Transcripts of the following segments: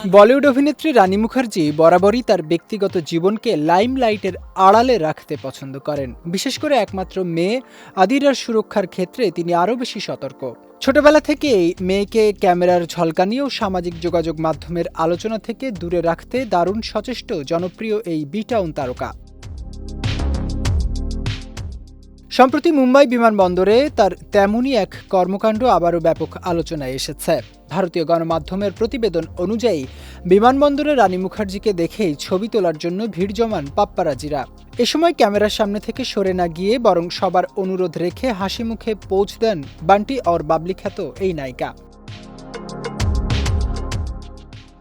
বলিউড অভিনেত্রী রানী মুখার্জি বরাবরই তার ব্যক্তিগত জীবনকে লাইমলাইটের আড়ালে রাখতে পছন্দ করেন। বিশেষ করে একমাত্র মেয়ে আদিরার সুরক্ষার ক্ষেত্রে তিনি আরও বেশি সতর্ক। ছোটবেলা থেকেই মেয়েকে ক্যামেরার ঝলকানি ও সামাজিক যোগাযোগ মাধ্যমের আলোচনা থেকে দূরে রাখতে দারুণ সচেষ্ট জনপ্রিয় এই বি-টাউন তারকা। সম্প্রতি মুম্বাই বিমানবন্দরে তার তেমনই এক কর্মকাণ্ড আবারও ব্যাপক আলোচনায় এসেছে। ভারতীয় গণমাধ্যমের প্রতিবেদন অনুযায়ী বিমানবন্দরে রানী মুখার্জিকে দেখেই ছবি তোলার জন্য ভিড় জমান পাপ্পারাজিরা। এ সময় ক্যামেরার সামনে থেকে সরে না গিয়ে বরং সবার অনুরোধ রেখে হাসি মুখে পোজ দেন বান্টি অর বাবলি খ্যাত এই নায়িকা।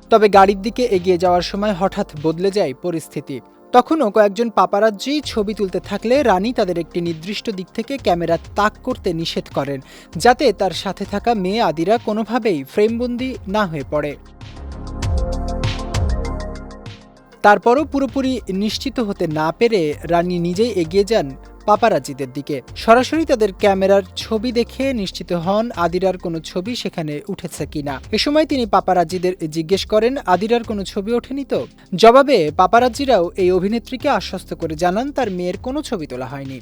তবে গাড়ির দিকে এগিয়ে যাওয়ার সময় হঠাৎ বদলে যায় পরিস্থিতি। তখনও কয়েকজন পাপারাজ্জি ছবি তুলতে থাকলে রানী তাদের একটি নির্দিষ্ট দিক থেকে ক্যামেরা তাক করতে নিষেধ করেন, যাতে তার সাথে থাকা মেয়ে আদিরা কোনোভাবেই ফ্রেমবন্দি না হয়ে পড়ে। তারপরও পুরোপুরি নিশ্চিত হতে না পেরে রানী নিজেই এগিয়ে যান পাপারাজ্জিদের দিকে। সরাসরি তাদের ক্যামেরার ছবি দেখে নিশ্চিত হন আদিরার কোনো ছবি সেখানে উঠেছে কিনা। এ সময় তিনি পাপারাজ্জিদের জিজ্ঞেস করেন, আদিরার কোনো ছবি ওঠেনি তো? জবাবে পাপারাজ্জিরাও এই অভিনেত্রীকে আশ্বস্ত করে জানান তার মেয়ের কোনো ছবি তোলা হয়নি।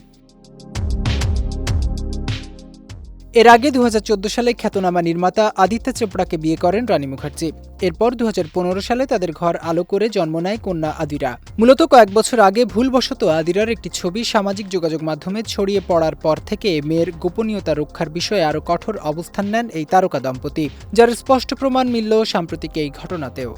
এর আগে 2014 সালে খ্যাতনামা নির্মাতা আদিত্য চোপড়াকে বিয়ে করেন রানী মুখার্জি। এরপর 2015 সালে তাদের ঘর আলো করে জন্ম নেয় কন্যা আদিরা। মূলত কয়েক বছর আগে ভুলবশত আদিরার একটি ছবি সামাজিক যোগাযোগ মাধ্যমে ছড়িয়ে পড়ার পর থেকে মেয়ের গোপনীয়তা রক্ষার বিষয়ে আরও কঠোর অবস্থান নেন এই তারকা দম্পতি, যার স্পষ্ট প্রমাণ মিলল সাম্প্রতিক এই ঘটনাতেও।